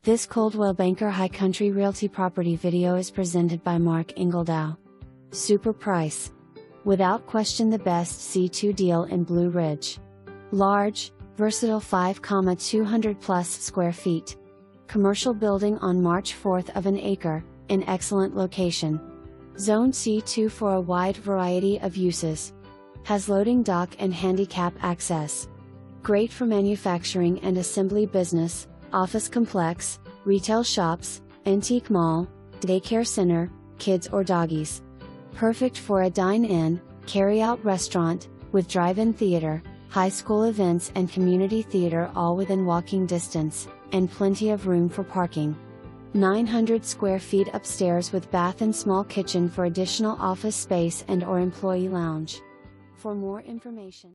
This Coldwell Banker High Country Realty property video is presented by Mark Engledow. Super price. Without question the best C2 deal in Blue Ridge. Large, versatile 5,200 plus square feet. Commercial building on March 4th of an acre, in excellent location. Zone C2 for a wide variety of uses. Has loading dock and handicap access. Great for manufacturing and assembly business, office complex, retail shops, antique mall, daycare center, kids or doggies. Perfect for a dine-in, carry-out restaurant, with drive-in theater, high school events and community theater all within walking distance, and plenty of room for parking. 900 square feet upstairs with bath and small kitchen for additional office space and/or employee lounge. For more information